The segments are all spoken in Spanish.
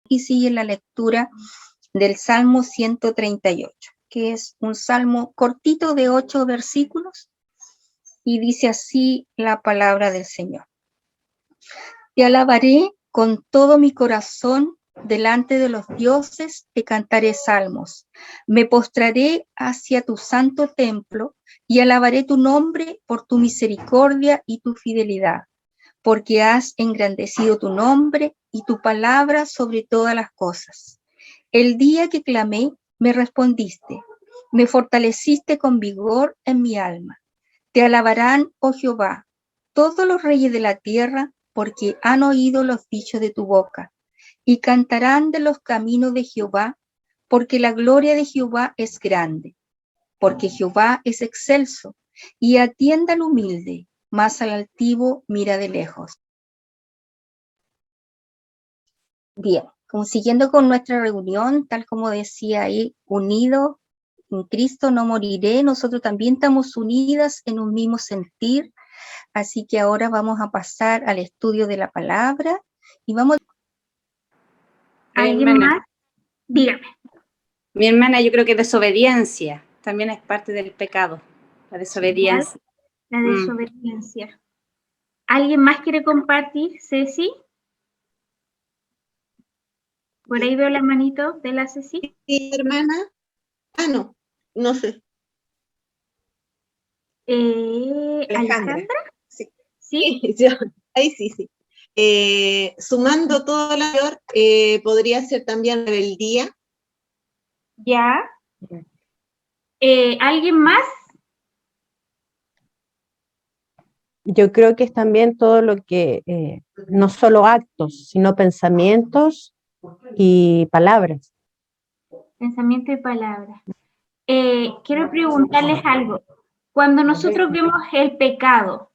y sigue la lectura del Salmo 138, que es un salmo cortito de 8 versículos, y dice así la palabra del Señor. Te alabaré con todo mi corazón, delante de los dioses te cantaré salmos. Me postraré hacia tu santo templo y alabaré tu nombre por tu misericordia y tu fidelidad, porque has engrandecido tu nombre y tu palabra sobre todas las cosas. El día que clamé, me respondiste, me fortaleciste con vigor en mi alma. Te alabarán, oh Jehová, todos los reyes de la tierra, porque han oído los dichos de tu boca, y cantarán de los caminos de Jehová, porque la gloria de Jehová es grande, porque Jehová es excelso, y atiende al humilde, mas al altivo mira de lejos. Bien, como siguiendo con nuestra reunión, tal como decía ahí, unidos en Cristo no moriré, nosotros también estamos unidas en un mismo sentir, así que ahora vamos a pasar al estudio de la palabra y vamos... ¿Alguien más? Dígame. Mi hermana, yo creo que desobediencia también es parte del pecado, la desobediencia. La desobediencia. ¿Alguien más quiere compartir, Ceci? Por ahí veo la manito de la Ceci. Sí, hermana. No sé. ¿Alejandra? Sí. ¿Sí? Ahí sí. Sumando todo lo anterior, podría ser también rebeldía. Ya. ¿Alguien más? Yo creo que es también todo lo que, no solo actos, sino pensamientos y palabras. Pensamiento y palabra. Quiero preguntarles algo. Cuando nosotros vemos el pecado,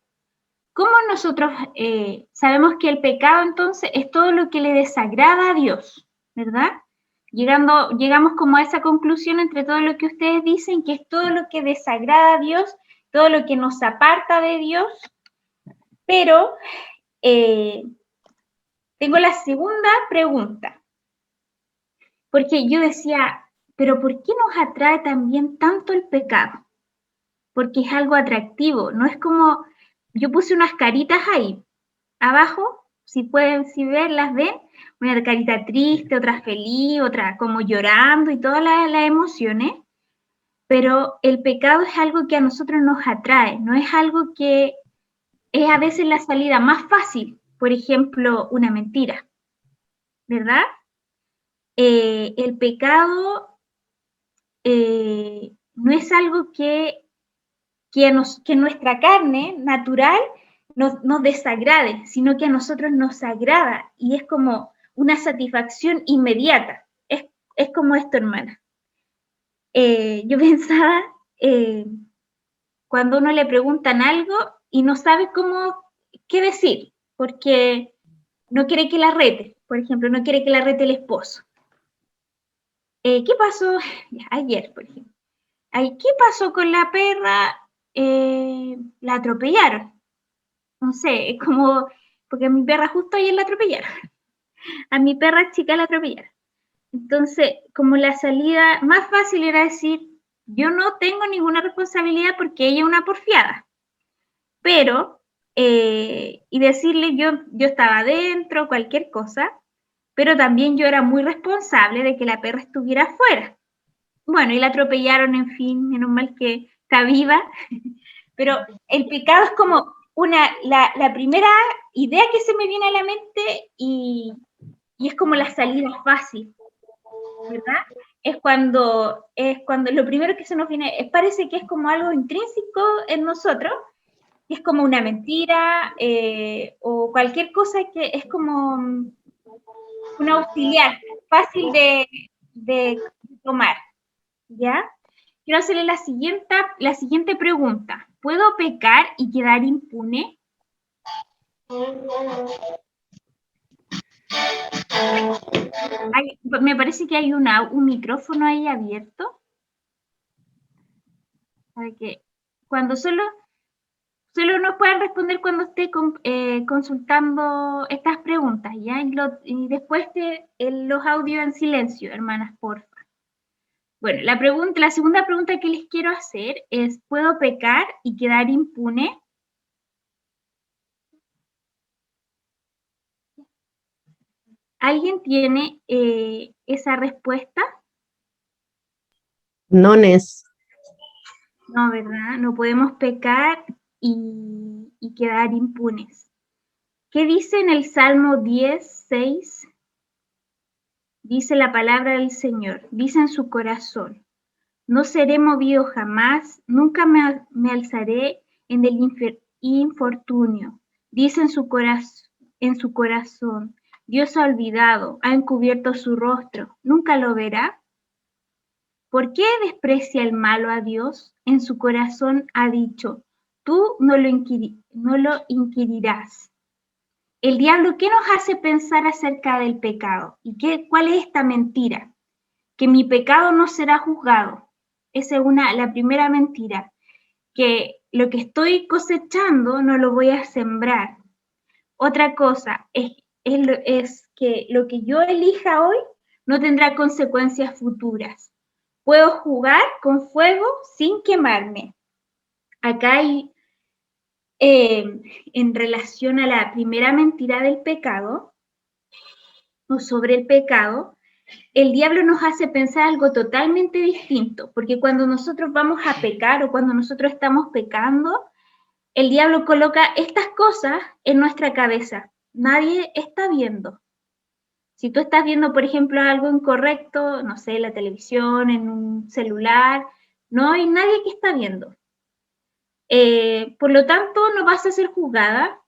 ¿cómo nosotros sabemos que el pecado entonces es todo lo que le desagrada a Dios, ¿verdad? Llegamos como a esa conclusión entre todo lo que ustedes dicen, que es todo lo que desagrada a Dios, todo lo que nos aparta de Dios, pero tengo la segunda pregunta, porque yo decía, pero ¿por qué nos atrae también tanto el pecado? Porque es algo atractivo, no es como, yo puse unas caritas ahí, abajo, si ven, las ven, una carita triste, otra feliz, otra como llorando y todas las emociones, pero el pecado es algo que a nosotros nos atrae, no es algo que es a veces la salida más fácil, por ejemplo, una mentira, ¿verdad? El pecado no es algo que nuestra carne natural nos desagrade, sino que a nosotros nos agrada y es como una satisfacción inmediata. Es como esto, hermana. Yo pensaba, cuando uno le preguntan algo y no sabe qué decir, porque no quiere que la rete, por ejemplo, no quiere que la rete el esposo. ¿Qué pasó ayer, por ejemplo? ¿Qué pasó con la perra? La atropellaron. No sé, es como, porque a mi perra justo ayer la atropellaron. A mi perra chica la atropellaron. Entonces, como la salida más fácil era decir, yo no tengo ninguna responsabilidad porque ella es una porfiada. Pero, y decirle, yo estaba adentro, cualquier cosa, pero también yo era muy responsable de que la perra estuviera afuera. Bueno, y la atropellaron, en fin, menos mal que está viva. Pero el pecado es como la primera idea que se me viene a la mente y es como la salida fácil, ¿verdad? Es cuando lo primero que se nos viene, parece que es como algo intrínseco en nosotros, y es como una mentira o cualquier cosa que es como un auxiliar fácil de tomar, ¿ya? Quiero hacerle la siguiente pregunta. ¿Puedo pecar y quedar impune? Me parece que hay un micrófono ahí abierto. Para que cuando solo Solo nos pueden responder cuando esté consultando estas preguntas, ¿ya? Y después los audios en silencio, hermanas, porfa. Bueno, la segunda pregunta que les quiero hacer es, ¿puedo pecar y quedar impune? ¿Alguien tiene esa respuesta? No es. No, ¿verdad? No podemos pecar y quedar impunes. ¿Qué dice en el Salmo 10:6? Dice la palabra del Señor, dice en su corazón, no seré movido jamás, nunca me alzaré en el infortunio. Dice en su corazón, Dios ha olvidado, ha encubierto su rostro, nunca lo verá. ¿Por qué desprecia el malo a Dios? En su corazón ha dicho, tú no lo inquirirás. El diablo, ¿qué nos hace pensar acerca del pecado? ¿Y cuál es esta mentira? Que mi pecado no será juzgado. Esa es la primera mentira. Que lo que estoy cosechando no lo voy a sembrar. Otra cosa es que lo que yo elija hoy no tendrá consecuencias futuras. Puedo jugar con fuego sin quemarme. Acá hay, en relación a la primera mentira del pecado, o sobre el pecado, el diablo nos hace pensar algo totalmente distinto, porque cuando nosotros vamos a pecar o cuando nosotros estamos pecando, el diablo coloca estas cosas en nuestra cabeza. Nadie está viendo. Si tú estás viendo, por ejemplo, algo incorrecto, no sé, en la televisión, en un celular, no hay nadie que está viendo. Por lo tanto, no vas a ser juzgada,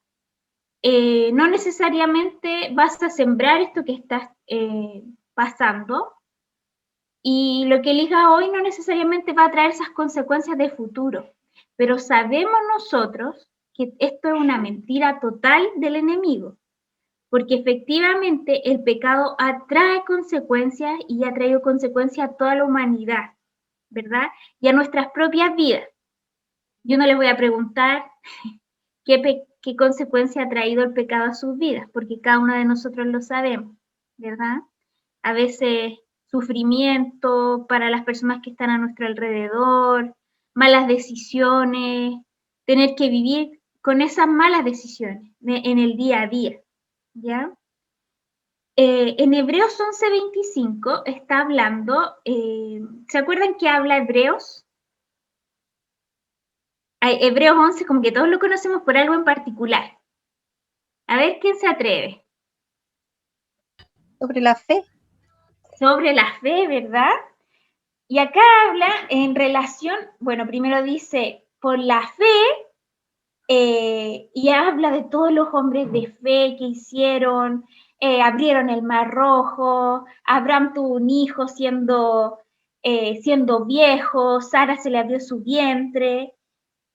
no necesariamente vas a sembrar esto que estás pasando, y lo que elijas hoy no necesariamente va a traer esas consecuencias de futuro, pero sabemos nosotros que esto es una mentira total del enemigo, porque efectivamente el pecado atrae consecuencias y ha traído consecuencias a toda la humanidad, ¿verdad? Y a nuestras propias vidas. Yo no les voy a preguntar qué consecuencia ha traído el pecado a sus vidas, porque cada uno de nosotros lo sabemos, ¿verdad? A veces sufrimiento para las personas que están a nuestro alrededor, malas decisiones, tener que vivir con esas malas decisiones en el día a día, ¿ya? En Hebreos 11:25 está hablando, ¿se acuerdan que habla Hebreos? Hebreos 11, como que todos lo conocemos por algo en particular. A ver, ¿quién se atreve? Sobre la fe. Sobre la fe, ¿verdad? Y acá habla en relación, bueno, primero dice, por la fe, y habla de todos los hombres de fe que hicieron, abrieron el Mar Rojo, Abraham tuvo un hijo siendo viejo, Sara se le abrió su vientre,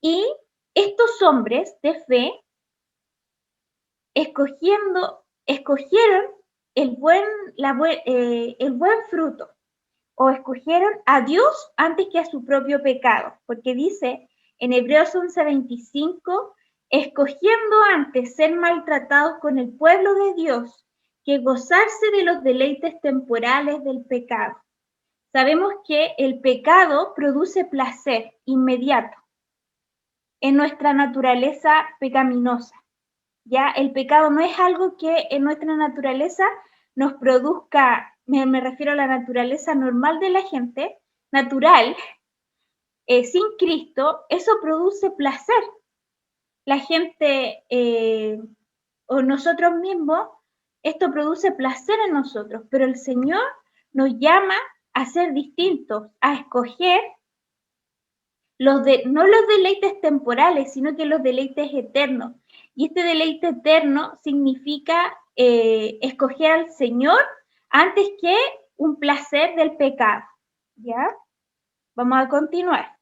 y estos hombres de fe escogieron el buen fruto, o escogieron a Dios antes que a su propio pecado, porque dice en Hebreos 11:25, escogiendo antes ser maltratados con el pueblo de Dios que gozarse de los deleites temporales del pecado. Sabemos que el pecado produce placer inmediato en nuestra naturaleza pecaminosa. ¿Ya? El pecado no es algo que en nuestra naturaleza nos produzca, me refiero a la naturaleza normal de la gente, natural, sin Cristo, eso produce placer. La gente o nosotros mismos, esto produce placer en nosotros, pero el Señor nos llama a ser distintos, a escoger no los deleites temporales, sino que los deleites eternos. Y este deleite eterno significa escoger al Señor antes que un placer del pecado. ¿Ya? Vamos a continuar.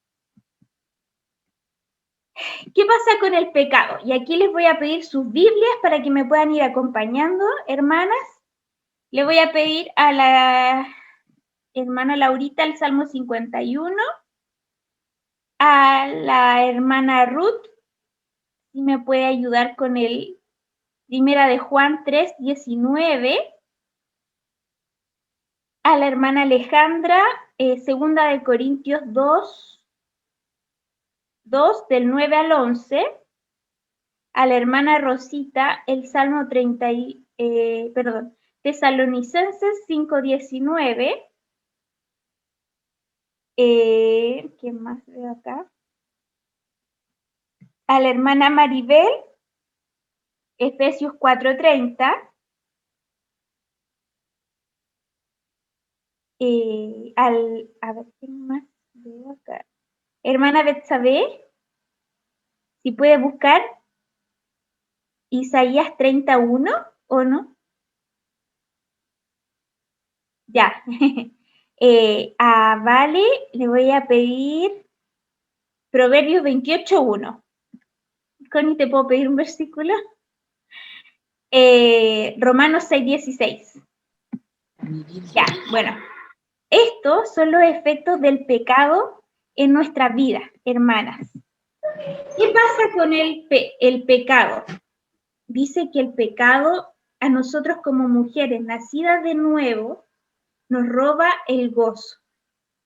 ¿Qué pasa con el pecado? Y aquí les voy a pedir sus Biblias para que me puedan ir acompañando, hermanas. Le voy a pedir a la hermana Laurita el Salmo 51, a la hermana Ruth si me puede ayudar con el Primera de Juan 3:19. A la hermana Alejandra, Segunda de Corintios 2, del 9 al 11. A la hermana Rosita, el Salmo Tesalonicenses 5:19. ¿Quién más veo acá? A la hermana Maribel, Efesios 4:30. A ver, ¿quién más veo acá? Hermana Betsabé, si puede buscar Isaías 31, ¿o no? Ya. A Vale le voy a pedir Proverbios 28:1. Connie, ¿te puedo pedir un versículo? Romanos 6:16. Ya, bueno. Estos son los efectos del pecado en nuestra vida, hermanas. ¿Qué pasa con el pecado? Dice que el pecado a nosotros como mujeres nacidas de nuevo nos roba el gozo,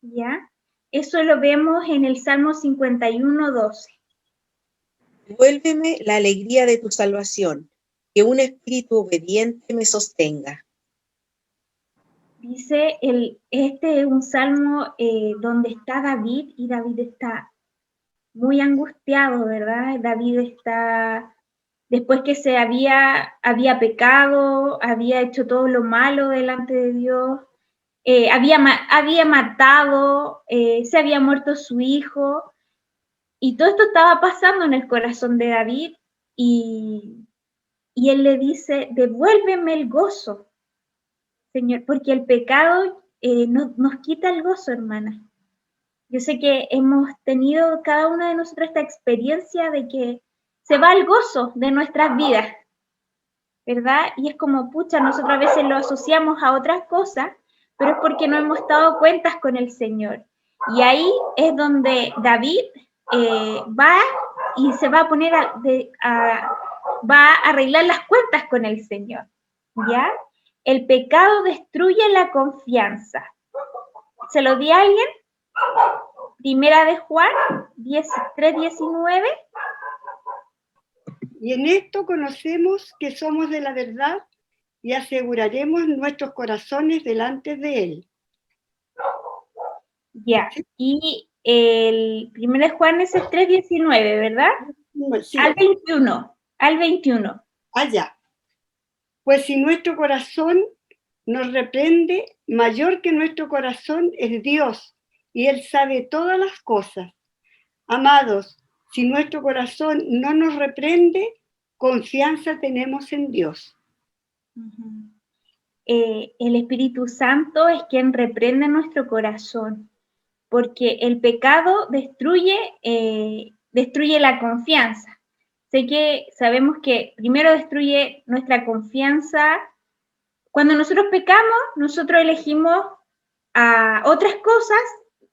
¿ya? Eso lo vemos en el Salmo 51:12. Devuélveme la alegría de tu salvación, que un espíritu obediente me sostenga. Dice, este es un salmo donde está David, y David está muy angustiado, ¿verdad? David está, después que se había pecado, había hecho todo lo malo delante de Dios, había matado, se había muerto su hijo, y todo esto estaba pasando en el corazón de David, y él le dice, devuélveme el gozo, Señor, porque el pecado nos quita el gozo, hermana. Yo sé que hemos tenido cada una de nosotros esta experiencia de que se va el gozo de nuestras vidas, ¿verdad? Y es como, pucha, nosotros a veces lo asociamos a otras cosas, pero es porque no hemos dado cuentas con el Señor. Y ahí es donde David va y se va a poner va a arreglar las cuentas con el Señor, ¿ya? El pecado destruye la confianza. ¿Se lo di a alguien? Primera de Juan 3:19. Y en esto conocemos que somos de la verdad y aseguraremos nuestros corazones delante de Él. Ya, y el 1 Juan es el 3:19, ¿verdad? Sí. Al 21. Allá. Pues si nuestro corazón nos reprende, mayor que nuestro corazón es Dios, y Él sabe todas las cosas. Amados, si nuestro corazón no nos reprende, confianza tenemos en Dios. El Espíritu Santo es quien reprende nuestro corazón, porque el pecado destruye la confianza. Sabemos que primero destruye nuestra confianza. Cuando nosotros pecamos, nosotros elegimos a otras cosas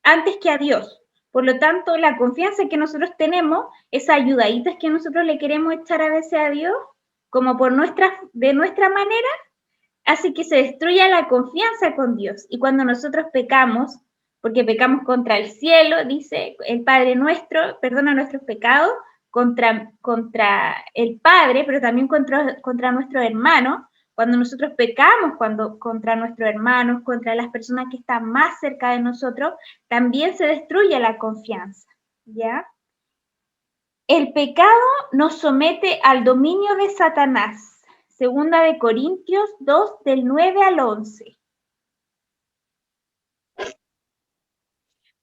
antes que a Dios. Por lo tanto, la confianza que nosotros tenemos, esas ayudaditas que nosotros le queremos echar a veces a Dios, como de nuestra manera, hace que se destruya la confianza con Dios. Y cuando nosotros pecamos, porque pecamos contra el cielo, dice el Padre nuestro, perdona nuestros pecados, contra el Padre, pero también contra nuestro hermano. Cuando nosotros pecamos contra nuestros hermanos, contra las personas que están más cerca de nosotros, también se destruye la confianza, ¿ya? El pecado nos somete al dominio de Satanás. Segunda de Corintios 2, del 9 al 11.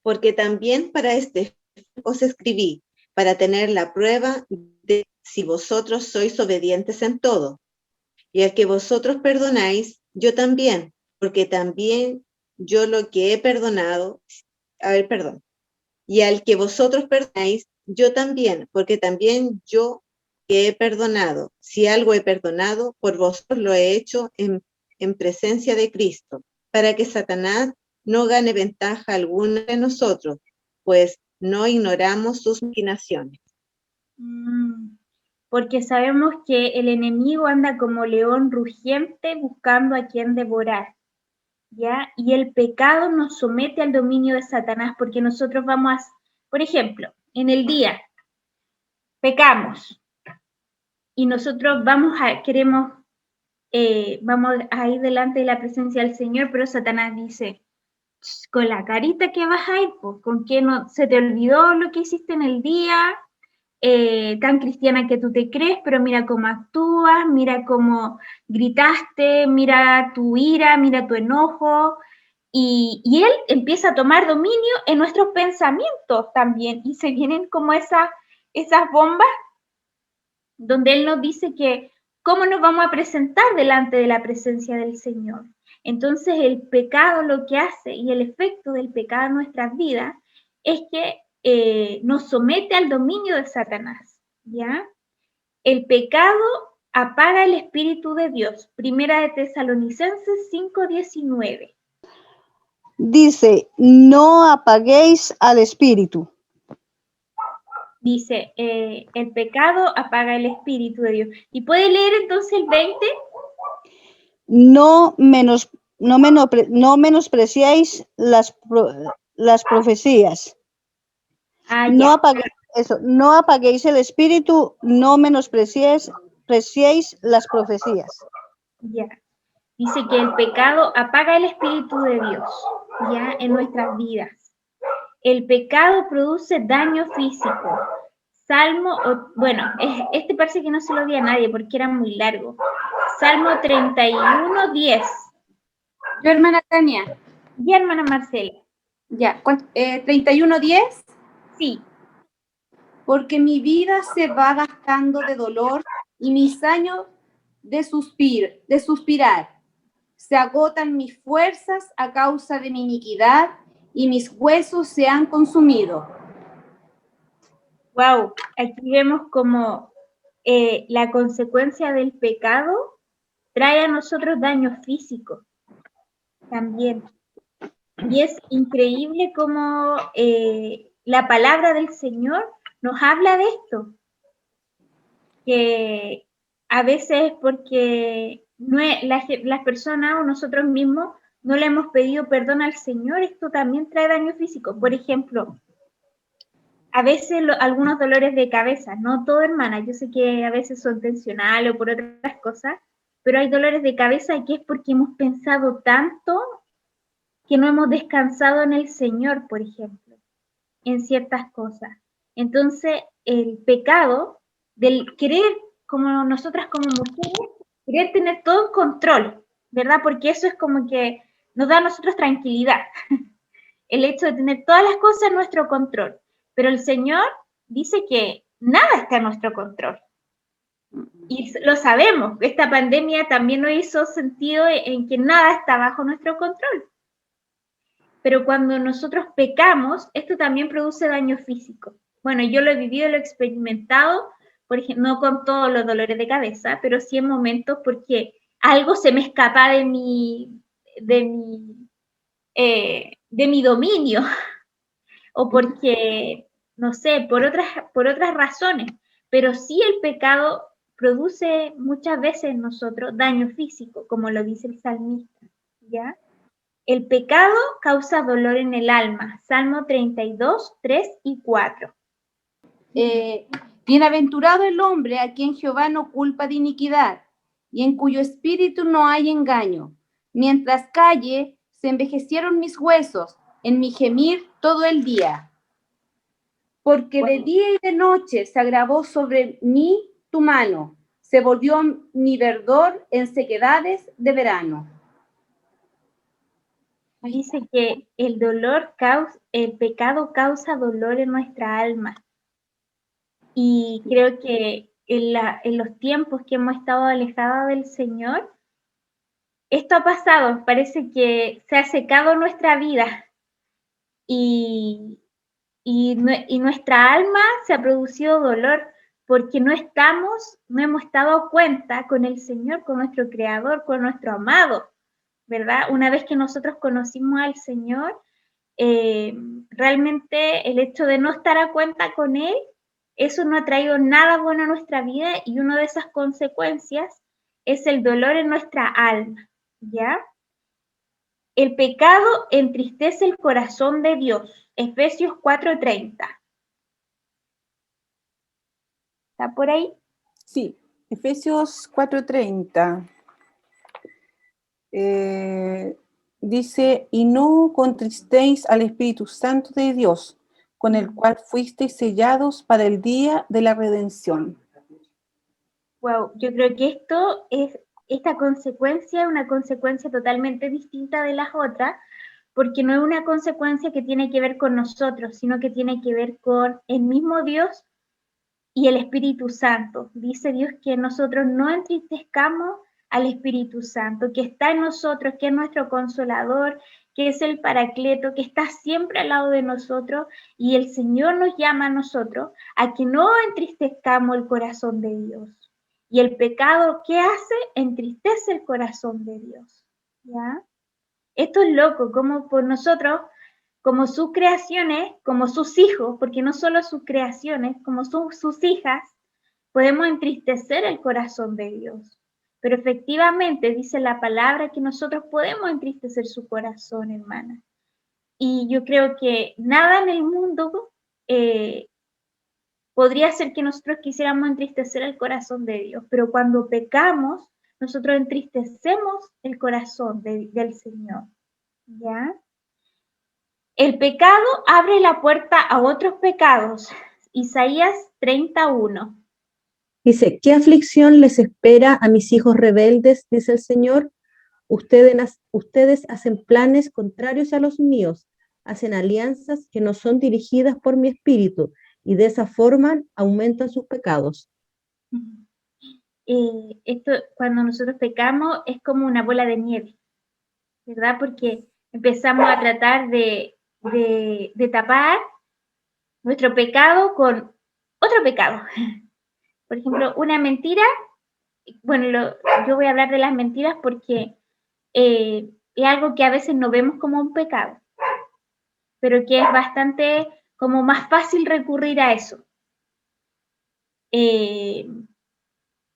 Porque también para este os escribí, para tener la prueba de si vosotros sois obedientes en todo. Y al que vosotros perdonáis, yo también, porque también yo lo que he perdonado, y al que vosotros perdonáis, yo también, porque también yo que he perdonado, si algo he perdonado, por vosotros lo he hecho en presencia de Cristo, para que Satanás no gane ventaja alguna de nosotros, pues no ignoramos sus maquinaciones. porque sabemos que el enemigo anda como león rugiente buscando a quien devorar, ¿ya? Y el pecado nos somete al dominio de Satanás, porque nosotros vamos a, por ejemplo, en el día, pecamos, y nosotros queremos vamos a ir delante de la presencia del Señor, pero Satanás dice, con la carita que vas a ir, pues, ¿con qué no se te olvidó lo que hiciste en el día? Tan cristiana que tú te crees, pero mira cómo actúas, mira cómo gritaste, mira tu ira, mira tu enojo, y él empieza a tomar dominio en nuestros pensamientos también, y se vienen como esas bombas donde él nos dice que cómo nos vamos a presentar delante de la presencia del Señor. Entonces el pecado lo que hace y el efecto del pecado en nuestras vidas es que nos somete al dominio de Satanás, ¿ya? El pecado apaga el Espíritu de Dios. Primera de Tesalonicenses 5:19. Dice, no apaguéis al Espíritu. Dice, el pecado apaga el Espíritu de Dios. ¿Y puede leer entonces el 20? No menospreciéis las profecías. No apaguéis el Espíritu, no menospreciéis las profecías. Ya. Dice que el pecado apaga el Espíritu de Dios, ya, en nuestras vidas. El pecado produce daño físico. Este parece que no se lo di a nadie porque era muy largo. Salmo 31:10. Yo, hermana Tania. Y hermana Marcela. Ya, 31:10. Sí. Porque mi vida se va gastando de dolor y mis años de suspirar. Se agotan mis fuerzas a causa de mi iniquidad y mis huesos se han consumido. Wow, aquí vemos como la consecuencia del pecado trae a nosotros daño físico también. Y es increíble como la palabra del Señor nos habla de esto, que a veces porque las personas o nosotros mismos no le hemos pedido perdón al Señor, esto también trae daño físico. Por ejemplo, a veces algunos dolores de cabeza, no todo, hermana, yo sé que a veces son tensionales o por otras cosas, pero hay dolores de cabeza que es porque hemos pensado tanto que no hemos descansado en el Señor, por ejemplo, en ciertas cosas. Entonces, el pecado del querer, como nosotras como mujeres, querer tener todo en control, ¿verdad? Porque eso es como que nos da a nosotros tranquilidad, el hecho de tener todas las cosas en nuestro control. Pero el Señor dice que nada está en nuestro control. Y lo sabemos, esta pandemia también nos hizo sentido en que nada está bajo nuestro control. Pero cuando nosotros pecamos, esto también produce daño físico. Bueno, yo lo he vivido, lo he experimentado, por ejemplo, no con todos los dolores de cabeza, pero sí en momentos porque algo se me escapa de mi dominio, o porque, no sé, por otras razones. Pero sí el pecado produce muchas veces en nosotros daño físico, como lo dice el salmista, ¿ya? El pecado causa dolor en el alma. Salmo 32, 3 y 4. Bienaventurado el hombre a quien Jehová no culpa de iniquidad y en cuyo espíritu no hay engaño. Mientras calle, se envejecieron mis huesos en mi gemir todo el día. Porque de día y de noche se agravó sobre mí tu mano, se volvió mi verdor en sequedades de verano. Dice que el pecado causa dolor en nuestra alma. Y creo que en los tiempos que hemos estado alejados del Señor, esto ha pasado. Parece que se ha secado nuestra vida y nuestra alma se ha producido dolor porque no hemos estado cuenta con el Señor, con nuestro Creador, con nuestro amado, ¿verdad? Una vez que nosotros conocimos al Señor, realmente el hecho de no estar a cuenta con Él eso no ha traído nada bueno a nuestra vida y una de esas consecuencias es el dolor en nuestra alma, ¿ya? El pecado entristece el corazón de Dios. Efesios 4:30. ¿Está por ahí? Sí, Efesios 4:30. Dice, y no contristéis al Espíritu Santo de Dios, con el cual fuisteis sellados para el día de la redención. Wow, yo creo que esta consecuencia es una consecuencia totalmente distinta de las otras, porque no es una consecuencia que tiene que ver con nosotros, sino que tiene que ver con el mismo Dios y el Espíritu Santo. Dice Dios que nosotros no entristezcamos al Espíritu Santo, que está en nosotros, que es nuestro consolador, que es el Paracleto, que está siempre al lado de nosotros, y el Señor nos llama a nosotros a que no entristezcamos el corazón de Dios. Y el pecado, ¿qué hace? Entristece el corazón de Dios, ¿ya? Esto es loco, como por nosotros, como sus creaciones, como sus hijos, porque no solo sus creaciones, como sus hijas, podemos entristecer el corazón de Dios. Pero efectivamente dice la palabra que nosotros podemos entristecer su corazón, hermana. Y yo creo que nada en el mundo podría ser que nosotros quisiéramos entristecer el corazón de Dios, pero cuando pecamos, nosotros entristecemos el corazón del Señor, ¿ya? El pecado abre la puerta a otros pecados. Isaías 31. Dice, ¿qué aflicción les espera a mis hijos rebeldes? Dice el Señor. Ustedes hacen planes contrarios a los míos, hacen alianzas que no son dirigidas por mi espíritu, y de esa forma aumentan sus pecados. Esto, cuando nosotros pecamos, es como una bola de nieve, ¿verdad? Porque empezamos a tratar de tapar nuestro pecado con otro pecado. Por ejemplo, una mentira, bueno, yo voy a hablar de las mentiras porque es algo que a veces no vemos como un pecado, pero que es bastante como más fácil recurrir a eso.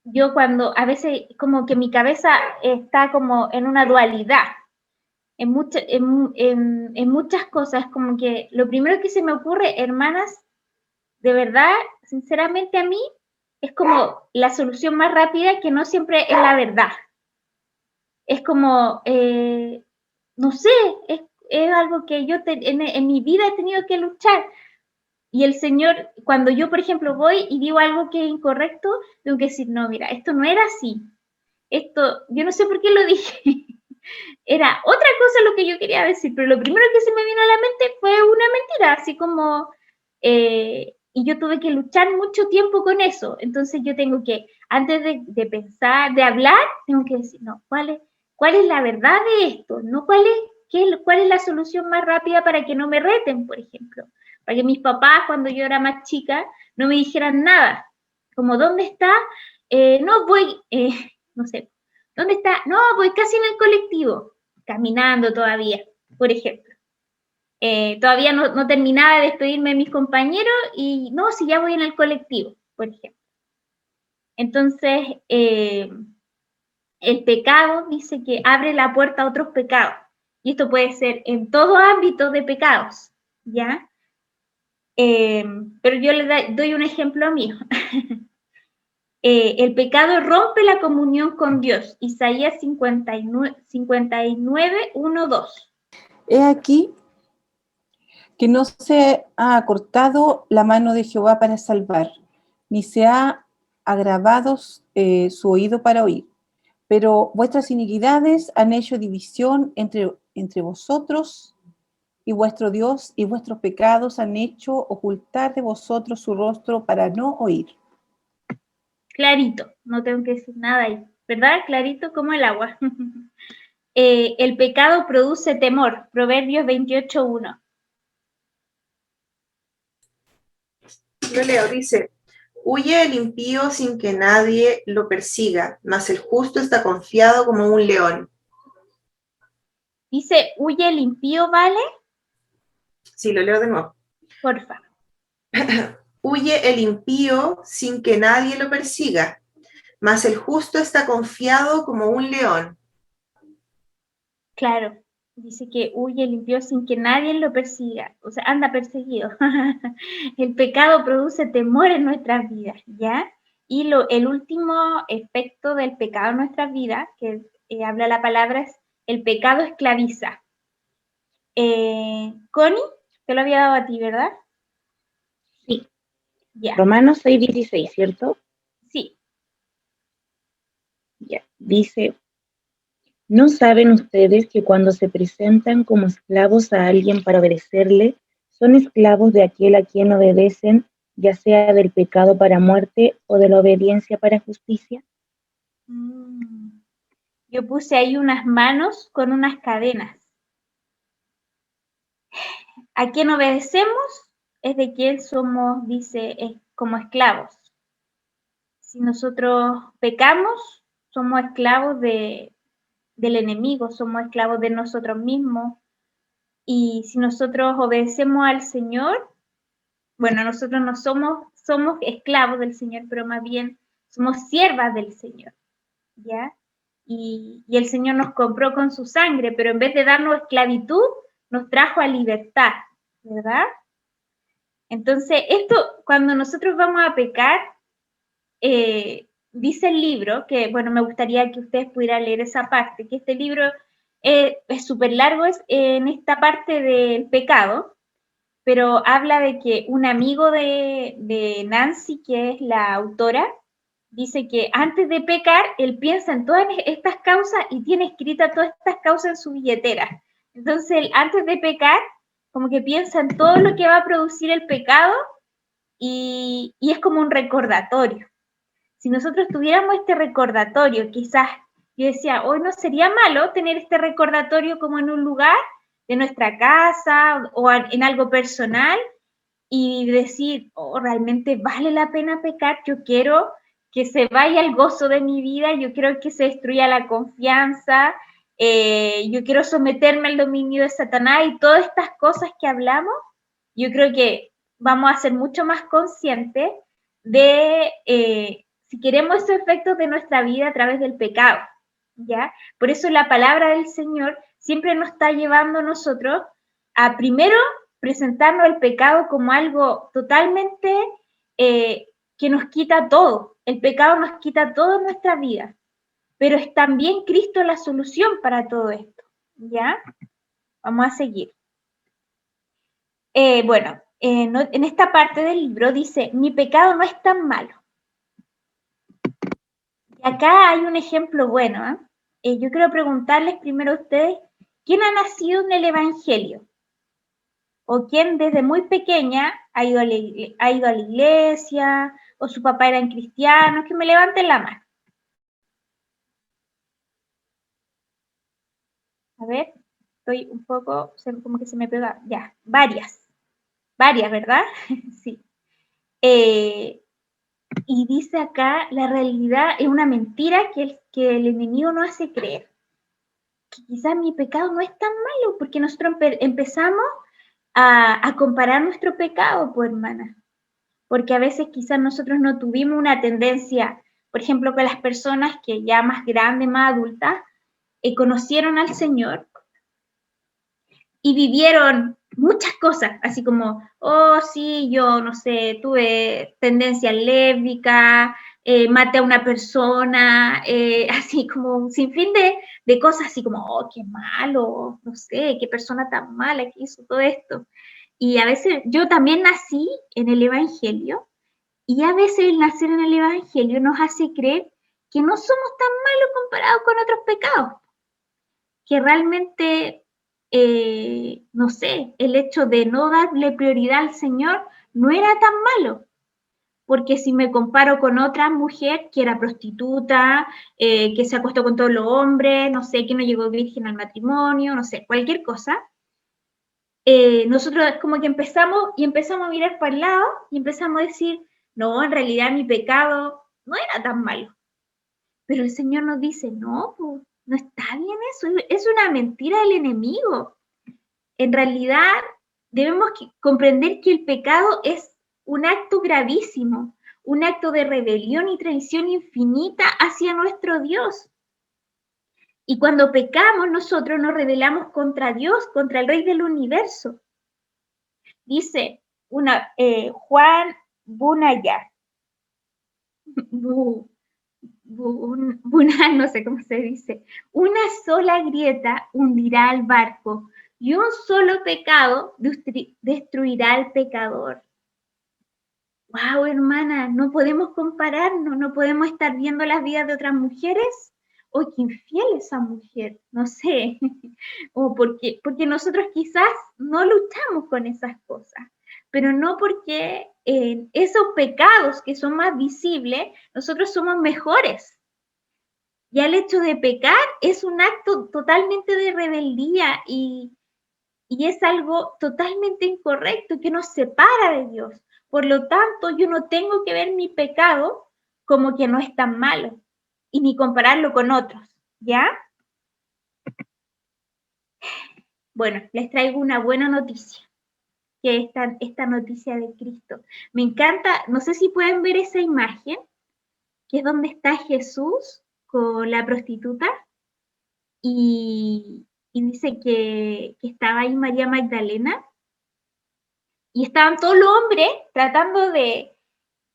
Yo cuando a veces como que mi cabeza está como en una dualidad, en muchas cosas, como que lo primero que se me ocurre, hermanas, de verdad, sinceramente a mí, es como la solución más rápida que no siempre es la verdad. Es como, no sé, es algo que yo en mi vida he tenido que luchar. Y el Señor, cuando yo, por ejemplo, voy y digo algo que es incorrecto, tengo que decir, no, mira, esto no era así. Esto, yo no sé por qué lo dije. Era otra cosa lo que yo quería decir, pero lo primero que se me vino a la mente fue una mentira, así como, y yo tuve que luchar mucho tiempo con eso. Entonces yo tengo que, antes de pensar, de hablar, tengo que decir, no, ¿cuál es la verdad de esto? ¿No? ¿Cuál es la solución más rápida para que no me reten, por ejemplo? Para que mis papás, cuando yo era más chica, no me dijeran nada. Como, ¿dónde está? No voy, no sé, ¿dónde está? No, voy casi en el colectivo, caminando todavía, por ejemplo. Todavía no terminaba de despedirme de mis compañeros y no, si ya voy en el colectivo, por ejemplo. Entonces, el pecado dice que abre la puerta a otros pecados. Y esto puede ser en todo ámbito de pecados, ¿ya? Pero yo le doy un ejemplo mío. El pecado rompe la comunión con Dios. Isaías 59:1-2. He aquí que no se ha acortado la mano de Jehová para salvar, ni se ha agravado su oído para oír. Pero vuestras iniquidades han hecho división entre vosotros y vuestro Dios, y vuestros pecados han hecho ocultar de vosotros su rostro para no oír. Clarito, no tengo que decir nada ahí, ¿verdad? Clarito como el agua. El pecado produce temor, Proverbios 28:1. Lo leo, dice, huye el impío sin que nadie lo persiga, mas el justo está confiado como un león. Dice, huye el impío, ¿vale? Sí, lo leo de nuevo. Porfa. Huye el impío sin que nadie lo persiga, mas el justo está confiado como un león. Claro, dice que huye el impío sin que nadie lo persiga, o sea, anda perseguido. El pecado produce temor en nuestras vidas, ¿ya? Y el último efecto del pecado en nuestras vidas, que habla la palabra, es el pecado esclaviza. Connie, te lo había dado a ti, ¿verdad? Sí. Ya. Romanos 6:16, ¿cierto? Sí. Ya. Dice, ¿no saben ustedes que cuando se presentan como esclavos a alguien para obedecerle, son esclavos de aquel a quien obedecen, ya sea del pecado para muerte o de la obediencia para justicia? Yo puse ahí unas manos con unas cadenas. ¿A quién obedecemos? Es de quien somos, dice, como esclavos. Si nosotros pecamos, somos esclavos del enemigo, somos esclavos de nosotros mismos. Y si nosotros obedecemos al Señor, bueno, nosotros no somos esclavos del Señor, pero más bien somos siervas del Señor, ¿ya? Y el Señor nos compró con su sangre, pero en vez de darnos esclavitud, nos trajo a libertad, ¿verdad? Entonces, esto, cuando nosotros vamos a pecar, dice el libro, que bueno, me gustaría que ustedes pudieran leer esa parte, que este libro es súper largo, es en esta parte del pecado, pero habla de que un amigo de Nancy, que es la autora, dice que antes de pecar, él piensa en todas estas causas y tiene escritas todas estas causas en su billetera. Entonces, él, antes de pecar, como que piensa en todo lo que va a producir el pecado y es como un recordatorio. Si nosotros tuviéramos este recordatorio, quizás yo decía, hoy no sería malo tener este recordatorio como en un lugar de nuestra casa o en algo personal y decir, oh, realmente vale la pena pecar, yo quiero que se vaya el gozo de mi vida, yo quiero que se destruya la confianza, yo quiero someterme al dominio de Satanás y todas estas cosas que hablamos, yo creo que vamos a ser mucho más conscientes de si queremos esos efectos de nuestra vida a través del pecado, ¿ya? Por eso la palabra del Señor siempre nos está llevando a nosotros a primero presentarnos el pecado como algo totalmente que nos quita todo. El pecado nos quita todo en nuestra vida, pero es también Cristo la solución para todo esto, ¿ya? Vamos a seguir. Bueno, en esta parte del libro dice, mi pecado no es tan malo. Y acá hay un ejemplo bueno, ¿eh? Yo quiero preguntarles primero a ustedes, ¿quién ha nacido en el Evangelio? ¿O quién desde muy pequeña ha ido a la iglesia? ¿O su papá eran cristianos? Que me levanten la mano. A ver, estoy un poco, como que se me pega. Ya, varias, ¿verdad? Sí. Y dice acá, la realidad es una mentira que el enemigo nos hace creer. Que quizás mi pecado no es tan malo, porque nosotros empezamos a comparar nuestro pecado, pues, hermana. Porque a veces quizás nosotros no tuvimos una tendencia, por ejemplo, con las personas que ya más grandes, más adultas, conocieron al Señor y vivieron muchas cosas, así como, oh, sí, yo, no sé, tuve tendencia lésbica, maté a una persona, así como un sinfín de cosas, así como, oh, qué malo, no sé, qué persona tan mala que hizo todo esto. Y a veces yo también nací en el Evangelio, y a veces el nacer en el Evangelio nos hace creer que no somos tan malos comparados con otros pecados, que realmente, no sé, el hecho de no darle prioridad al Señor no era tan malo, porque si me comparo con otra mujer que era prostituta, que se acostó con todos los hombres, no sé, que no llegó virgen al matrimonio, no sé, cualquier cosa, nosotros como que empezamos a mirar para el lado y empezamos a decir, no, en realidad mi pecado no era tan malo. Pero el Señor nos dice, no, pues, no está bien eso, es una mentira del enemigo. En realidad debemos comprender que el pecado es un acto gravísimo, un acto de rebelión y traición infinita hacia nuestro Dios. Y cuando pecamos, nosotros nos rebelamos contra Dios, contra el Rey del universo. Dice Juan Bunayar, no sé cómo se dice, una sola grieta hundirá al barco y un solo pecado destruirá al pecador. Wow, hermana, no podemos compararnos, no podemos estar viendo las vidas de otras mujeres. ¡Oh, qué infiel esa mujer! No sé. O porque nosotros quizás no luchamos con esas cosas, pero no porque esos pecados que son más visibles, nosotros somos mejores. Ya el hecho de pecar es un acto totalmente de rebeldía y es algo totalmente incorrecto que nos separa de Dios. Por lo tanto, yo no tengo que ver mi pecado como que no es tan malo y ni compararlo con otros, ¿ya? Bueno, les traigo una buena noticia, que es esta noticia de Cristo. Me encanta, no sé si pueden ver esa imagen, que es donde está Jesús con la prostituta y dice que estaba ahí María Magdalena y estaban todos los hombres tratando de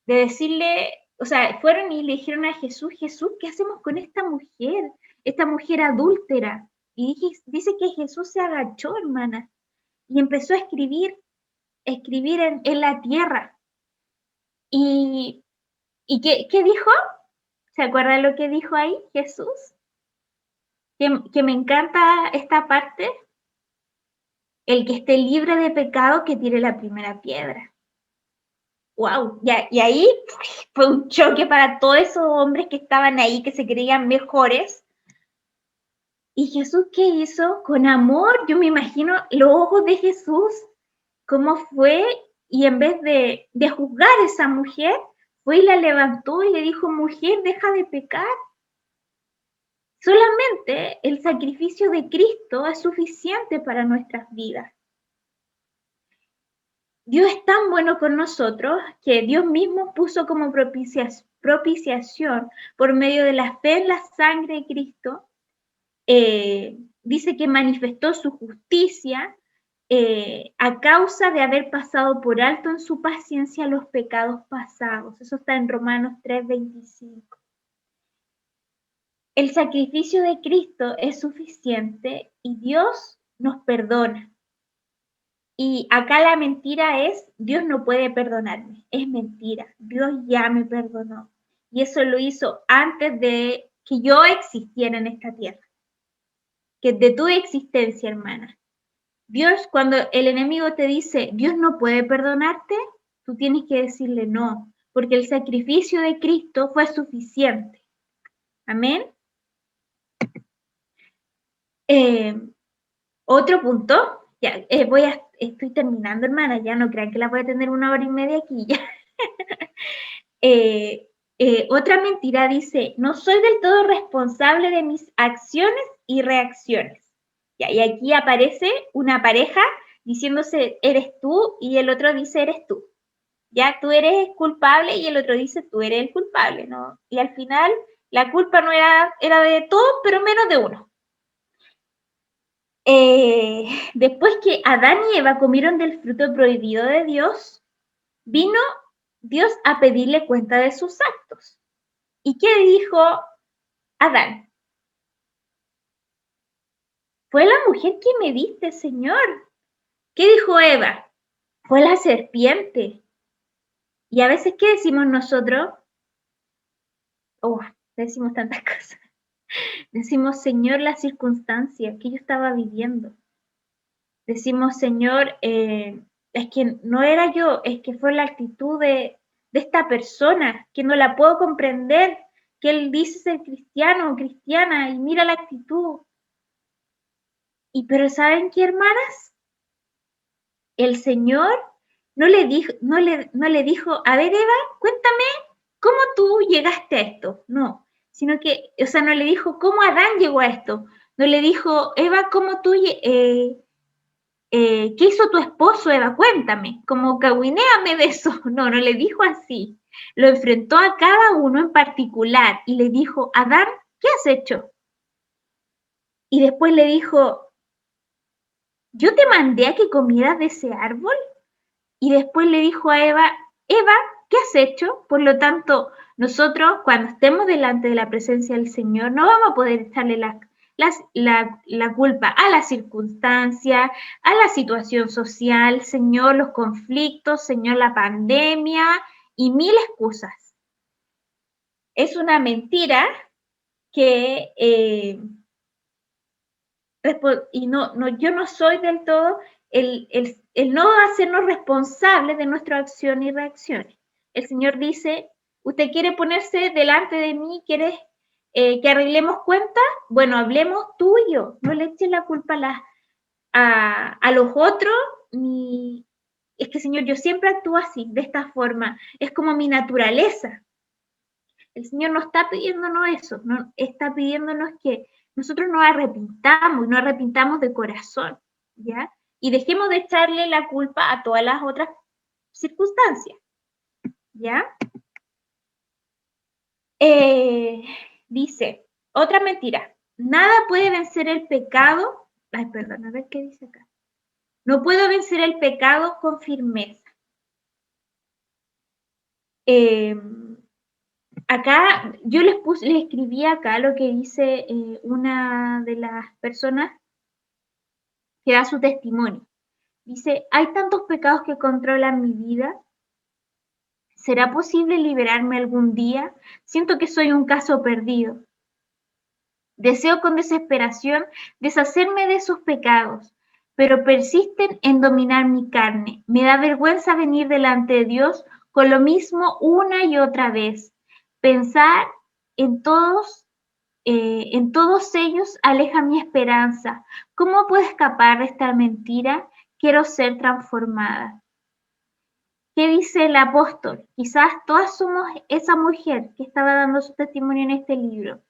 decirle, o sea, fueron y le dijeron a Jesús, Jesús, ¿qué hacemos con esta mujer adúltera? Y dice que Jesús se agachó, hermana, y empezó a escribir en la tierra. ¿Y qué dijo? ¿Se acuerdan lo que dijo ahí Jesús? Que me encanta esta parte. El que esté libre de pecado, que tire la primera piedra. ¡Wow! Y ahí fue un choque para todos esos hombres que estaban ahí, que se creían mejores. ¿Y Jesús qué hizo? Con amor, yo me imagino los ojos de Jesús, cómo fue, y en vez de juzgar a esa mujer, fue y la levantó y le dijo, mujer, deja de pecar. Solamente el sacrificio de Cristo es suficiente para nuestras vidas. Dios es tan bueno con nosotros que Dios mismo puso como propiciación por medio de la fe en la sangre de Cristo. Dice que manifestó su justicia a causa de haber pasado por alto en su paciencia los pecados pasados. Eso está en Romanos 3:25. El sacrificio de Cristo es suficiente y Dios nos perdona. Y acá la mentira es, Dios no puede perdonarme. Es mentira. Dios ya me perdonó. Y eso lo hizo antes de que yo existiera en esta tierra. Que de tu existencia, hermana. Dios, cuando el enemigo te dice, Dios no puede perdonarte, tú tienes que decirle no, porque el sacrificio de Cristo fue suficiente. Amén. Otro punto, ya estoy terminando, hermana, ya no crean que la voy a tener 1 hora y media aquí ya. Otra mentira dice, no soy del todo responsable de mis acciones y reacciones. Ya, y aquí aparece una pareja diciéndose eres tú y el otro dice eres tú. Ya tú eres culpable y el otro dice tú eres el culpable, ¿no? Y al final la culpa no era de todos, pero menos de uno. Después que Adán y Eva comieron del fruto prohibido de Dios, vino Dios a pedirle cuenta de sus actos. ¿Y qué dijo Adán? Fue la mujer que me diste, Señor. ¿Qué dijo Eva? Fue la serpiente. Y a veces, ¿qué decimos nosotros? Decimos tantas cosas. Decimos, Señor, las circunstancias que yo estaba viviendo. Decimos, Señor, es que no era yo, es que fue la actitud de esta persona, que no la puedo comprender, que él dice ser cristiano o cristiana y mira la actitud. Pero ¿saben qué, hermanas? El Señor no le dijo, a ver, Eva, cuéntame cómo tú llegaste a esto. No. Sino que, no le dijo cómo Adán llegó a esto. No le dijo, Eva, ¿cómo tú ¿qué hizo tu esposo, Eva? Cuéntame, como cagüinéame de eso. No, no le dijo así. Lo enfrentó a cada uno en particular y le dijo, Adán, ¿qué has hecho? Y después le dijo, yo te mandé a que comieras de ese árbol. Y después le dijo a Eva, Eva, ¿qué has hecho? Por lo tanto, nosotros cuando estemos delante de la presencia del Señor no vamos a poder echarle la culpa a la circunstancia, a la situación social, Señor, los conflictos, Señor, la pandemia y mil excusas. Es una mentira que y yo no soy del todo el no hacernos responsables de nuestras acciones y reacciones. El Señor dice, ¿usted quiere ponerse delante de mí? ¿Quiere que arreglemos cuentas? Bueno, hablemos tú y yo. No le eches la culpa a los otros, ni... Es que, Señor, yo siempre actúo así, de esta forma. Es como mi naturaleza. El Señor no está pidiéndonos eso, no está pidiéndonos que nosotros nos arrepintamos de corazón, ¿ya? Y dejemos de echarle la culpa a todas las otras circunstancias, ¿ya? Dice, otra mentira, nada puede vencer el pecado, a ver qué dice acá. No puedo vencer el pecado con firmeza. Acá yo les escribí acá lo que dice una de las personas que da su testimonio. Dice, hay tantos pecados que controlan mi vida. ¿Será posible liberarme algún día? Siento que soy un caso perdido. Deseo con desesperación deshacerme de esos pecados, pero persisten en dominar mi carne. Me da vergüenza venir delante de Dios con lo mismo una y otra vez. Pensar en todos ellos aleja mi esperanza. ¿Cómo puedo escapar de esta mentira? Quiero ser transformada. ¿Qué dice el apóstol? Quizás todas somos esa mujer que estaba dando su testimonio en este libro.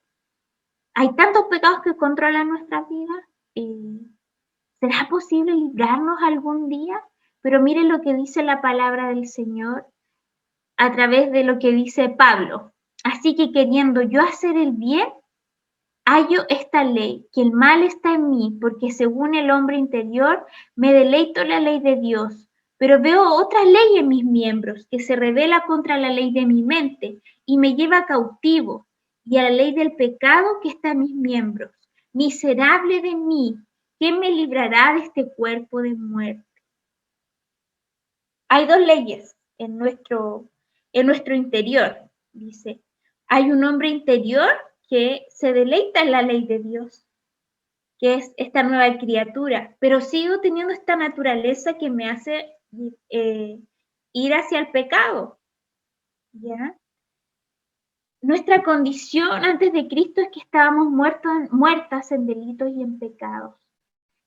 Hay tantos pecados que controlan nuestra vida. ¿Será posible librarnos algún día? Pero miren lo que dice la palabra del Señor a través de lo que dice Pablo. Así que queriendo yo hacer el bien, hallo esta ley, que el mal está en mí, porque según el hombre interior me deleito en la ley de Dios, pero veo otra ley en mis miembros, que se revela contra la ley de mi mente y me lleva cautivo, y a la ley del pecado que está en mis miembros. Miserable de mí, ¿quién me librará de este cuerpo de muerte? Hay dos leyes en nuestro interior, dice. Hay un hombre interior que se deleita en la ley de Dios, que es esta nueva criatura, pero sigo teniendo esta naturaleza que me hace ir hacia el pecado, ¿ya? Nuestra condición antes de Cristo es que estábamos muertas en delitos y en pecados.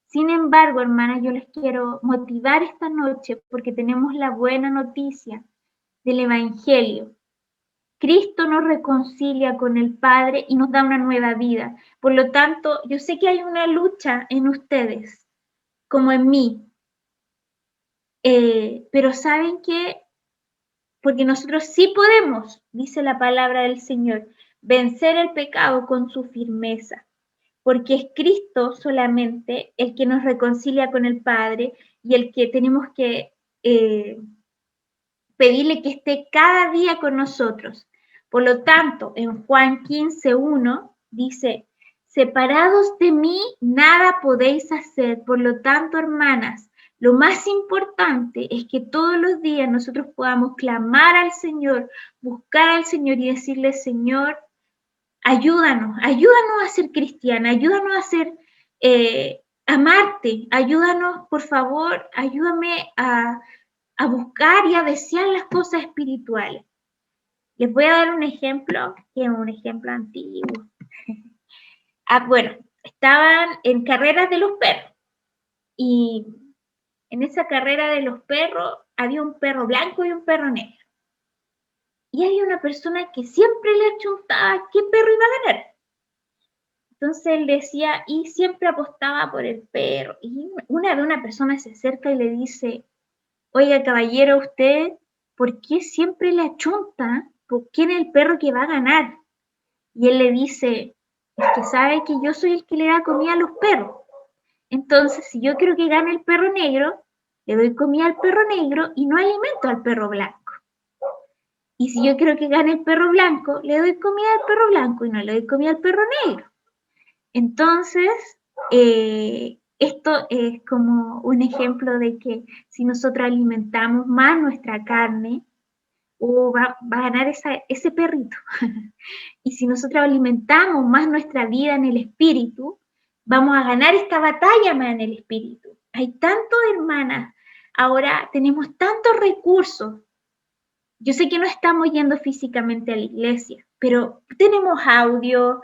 Sin embargo, hermanas, yo les quiero motivar esta noche porque tenemos la buena noticia del Evangelio. Cristo nos reconcilia con el Padre y nos da una nueva vida. Por lo tanto, yo sé que hay una lucha en ustedes, como en mí. Pero ¿saben qué? Porque nosotros sí podemos, dice la palabra del Señor, vencer el pecado con su firmeza. Porque es Cristo solamente el que nos reconcilia con el Padre y el que tenemos que pedirle que esté cada día con nosotros. Por lo tanto, en Juan 15:1 dice, separados de mí, nada podéis hacer. Por lo tanto, hermanas, lo más importante es que todos los días nosotros podamos clamar al Señor, buscar al Señor y decirle, Señor, ayúdanos a ser cristiana, ayúdanos a ser, amarte, ayúdanos, por favor, ayúdame a buscar y a desear las cosas espirituales. Les voy a dar un ejemplo, que es un ejemplo antiguo. Bueno, estaban en carreras de los perros y en esa carrera de los perros había un perro blanco y un perro negro. Y había una persona que siempre le achuntaba qué perro iba a ganar. Entonces él decía, y siempre apostaba por el perro. Y una vez una persona se acerca y le dice, oiga, caballero, usted, ¿por qué siempre le achunta? ¿Por quién es el perro que va a ganar? Y él le dice, es que sabe que yo soy el que le da comida a los perros. Entonces, si yo quiero que gane el perro negro, le doy comida al perro negro y no alimento al perro blanco. Y si yo quiero que gane el perro blanco, le doy comida al perro blanco y no le doy comida al perro negro. Entonces, esto es como un ejemplo de que si nosotros alimentamos más nuestra carne, va a ganar ese perrito. Y si nosotros alimentamos más nuestra vida en el espíritu, vamos a ganar esta batalla más en el espíritu. Hay tantas hermanas, ahora tenemos tantos recursos. Yo sé que no estamos yendo físicamente a la iglesia, pero tenemos audio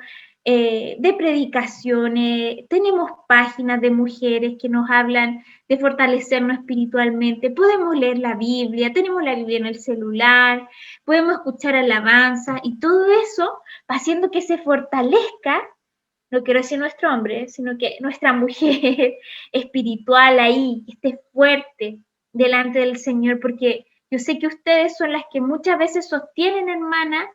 de predicaciones, tenemos páginas de mujeres que nos hablan de fortalecernos espiritualmente, podemos leer la Biblia, tenemos la Biblia en el celular, podemos escuchar alabanza y todo eso va haciendo que se fortalezca, no quiero decir nuestro hombre, sino que nuestra mujer espiritual ahí, que esté fuerte delante del Señor, porque yo sé que ustedes son las que muchas veces sostienen, hermana.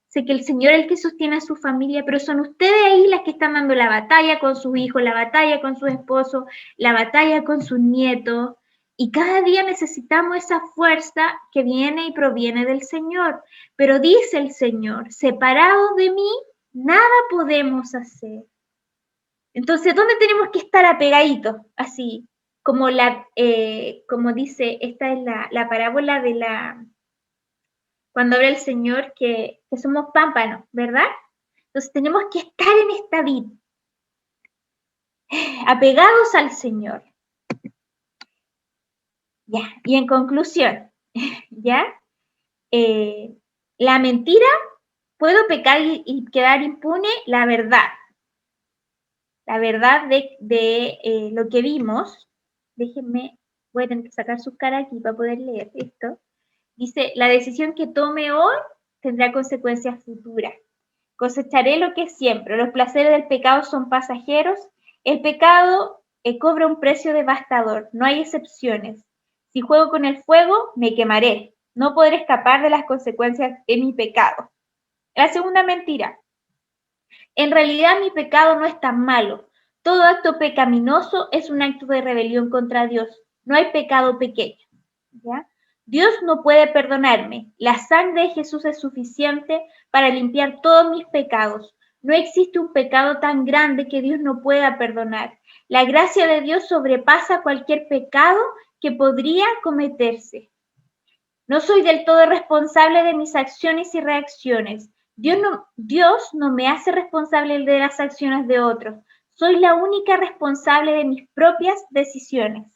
Sé que el Señor es el que sostiene a su familia, pero son ustedes ahí las que están dando la batalla con sus hijos, la batalla con su esposo, la batalla con sus nietos. Y cada día necesitamos esa fuerza que viene y proviene del Señor. Pero dice el Señor, separados de mí, nada podemos hacer. Entonces, ¿dónde tenemos que estar apegaditos? Así, como dice, esta es la parábola de cuando habla el Señor que somos pámpanos, ¿verdad? Entonces tenemos que estar en esta vida, apegados al Señor. Ya, y en conclusión, ¿ya? La mentira, puedo pecar y quedar impune, la verdad de lo que vimos. Déjenme, voy a tener que sacar sus caras aquí para poder leer esto. Dice, la decisión que tome hoy tendrá consecuencias futuras. Cosecharé lo que siembro. Los placeres del pecado son pasajeros. El pecado cobra un precio devastador. No hay excepciones. Si juego con el fuego, me quemaré. No podré escapar de las consecuencias de mi pecado. La segunda mentira. En realidad mi pecado no es tan malo. Todo acto pecaminoso es un acto de rebelión contra Dios. No hay pecado pequeño. ¿Ya? Dios no puede perdonarme. La sangre de Jesús es suficiente para limpiar todos mis pecados. No existe un pecado tan grande que Dios no pueda perdonar. La gracia de Dios sobrepasa cualquier pecado que podría cometerse. No soy del todo responsable de mis acciones y reacciones. Dios no me hace responsable de las acciones de otros. Soy la única responsable de mis propias decisiones.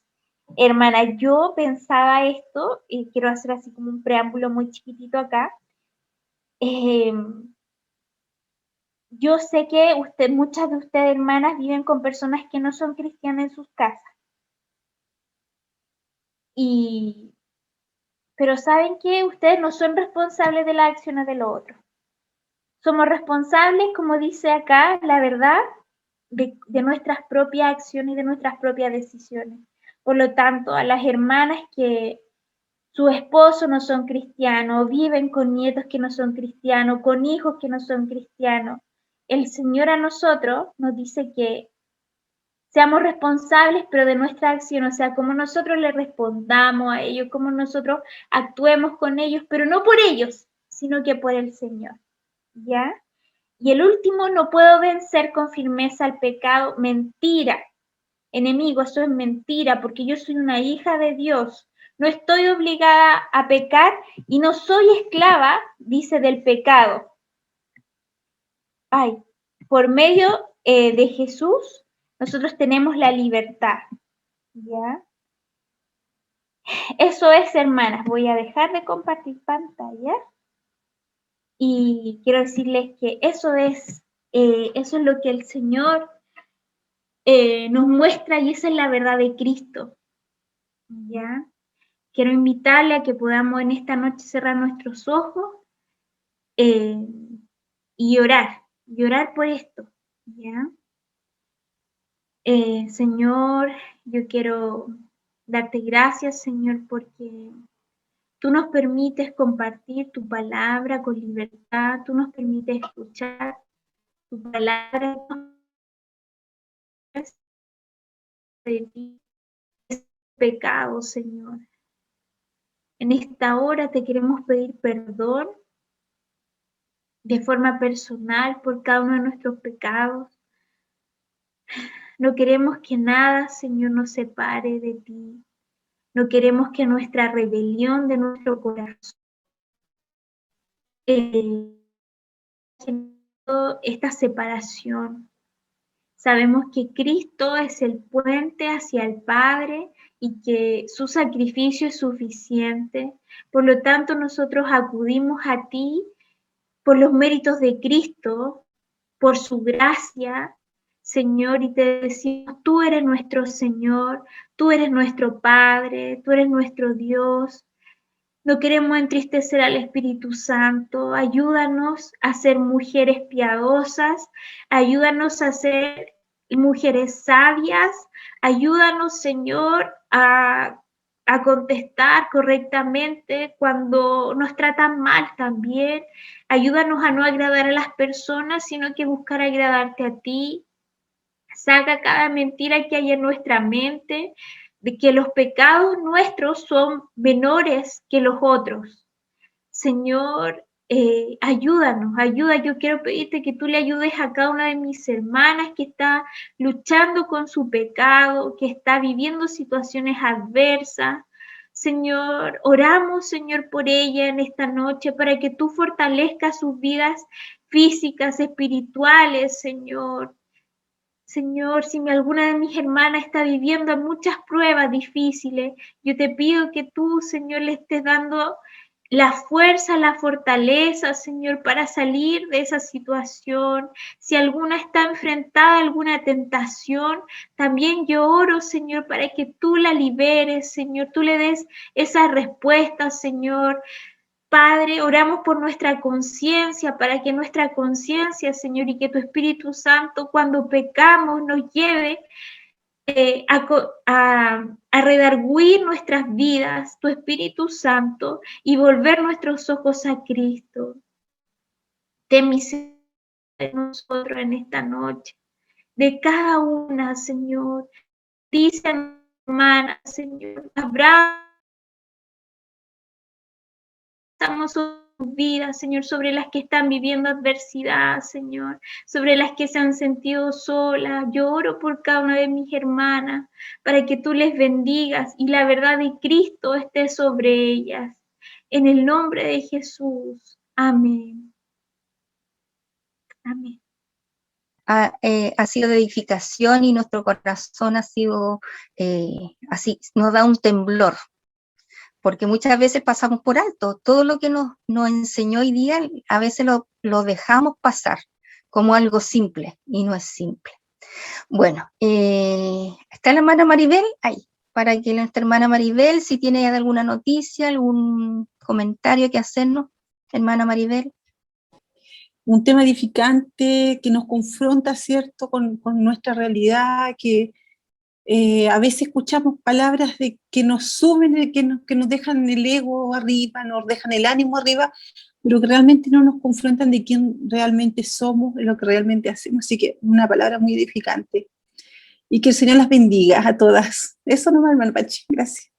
Hermana, yo pensaba esto, y quiero hacer así como un preámbulo muy chiquitito acá. Yo sé que muchas de ustedes, hermanas, viven con personas que no son cristianas en sus casas. Pero ¿saben qué? Ustedes no son responsables de las acciones de los otros. Somos responsables, como dice acá, la verdad, de nuestras propias acciones y de nuestras propias decisiones. Por lo tanto, a las hermanas que su esposo no son cristianos, viven con nietos que no son cristianos, con hijos que no son cristianos, el Señor a nosotros nos dice que seamos responsables, pero de nuestra acción, o sea, cómo nosotros le respondamos a ellos, cómo nosotros actuemos con ellos, pero no por ellos, sino que por el Señor, ¿ya? Y el último, no puedo vencer con firmeza el pecado, mentira. Enemigo, eso es mentira, porque yo soy una hija de Dios. No estoy obligada a pecar y no soy esclava, dice, del pecado. Ay, por medio de Jesús, nosotros tenemos la libertad, ¿ya? Eso es, hermanas. Voy a dejar de compartir pantalla y quiero decirles que eso es lo que el Señor nos muestra y esa es la verdad de Cristo, ¿ya? Quiero invitarle a que podamos en esta noche cerrar nuestros ojos y orar por esto, ¿Ya? Señor, yo quiero darte gracias, Señor, porque tú nos permites compartir tu palabra con libertad, tú nos permites escuchar tu palabra de ti, es pecado, Señor. En esta hora te queremos pedir perdón de forma personal por cada uno de nuestros pecados. No queremos que nada, Señor, nos separe de ti. No queremos que nuestra rebelión de nuestro corazón esta separación. Sabemos que Cristo es el puente hacia el Padre y que su sacrificio es suficiente. Por lo tanto, nosotros acudimos a ti por los méritos de Cristo, por su gracia, Señor, y te decimos, tú eres nuestro Señor, tú eres nuestro Padre, tú eres nuestro Dios. No queremos entristecer al Espíritu Santo. Ayúdanos a ser mujeres piadosas, ayúdanos a ser mujeres sabias, ayúdanos, Señor, a contestar correctamente cuando nos tratan mal también. Ayúdanos a no agradar a las personas, sino que buscar agradarte a ti. Saca cada mentira que hay en nuestra mente, de que los pecados nuestros son menores que los otros. Señor, ayúdanos, yo quiero pedirte que tú le ayudes a cada una de mis hermanas que está luchando con su pecado, que está viviendo situaciones adversas. Señor, oramos, Señor, por ella en esta noche para que tú fortalezcas sus vidas físicas, espirituales, Señor. Señor, si alguna de mis hermanas está viviendo muchas pruebas difíciles, yo te pido que tú, Señor, le estés dando la fuerza, la fortaleza, Señor, para salir de esa situación. Si alguna está enfrentada a alguna tentación, también yo oro, Señor, para que tú la liberes, Señor, tú le des esa respuesta, Señor. Padre, oramos por nuestra conciencia, para que nuestra conciencia, Señor, y que tu Espíritu Santo, cuando pecamos, nos lleve a redarguir nuestras vidas, tu Espíritu Santo, y volver nuestros ojos a Cristo. Ten misericordia de nosotros en esta noche, de cada una, Señor. Dice a mi hermana, Señor, abraza sus vidas, Señor, sobre las que están viviendo adversidad, Señor, sobre las que se han sentido solas. Yo oro por cada una de mis hermanas para que tú les bendigas y la verdad de Cristo esté sobre ellas. En el nombre de Jesús. Amén. Amén. Ha sido de edificación y nuestro corazón ha sido así, nos da un temblor. Porque muchas veces pasamos por alto, todo lo que nos enseñó hoy día, a veces lo dejamos pasar como algo simple, y no es simple. Bueno, está la hermana Maribel ahí, para que nuestra hermana Maribel, si tiene alguna noticia, algún comentario que hacernos, hermana Maribel. Un tema edificante que nos confronta, ¿cierto?, con nuestra realidad, que a veces escuchamos palabras que nos suben, que nos dejan el ego arriba, nos dejan el ánimo arriba, pero que realmente no nos confrontan de quién realmente somos, de lo que realmente hacemos. Así que una palabra muy edificante. Y que el Señor las bendiga a todas. Eso nomás, hermano Pachi. Gracias.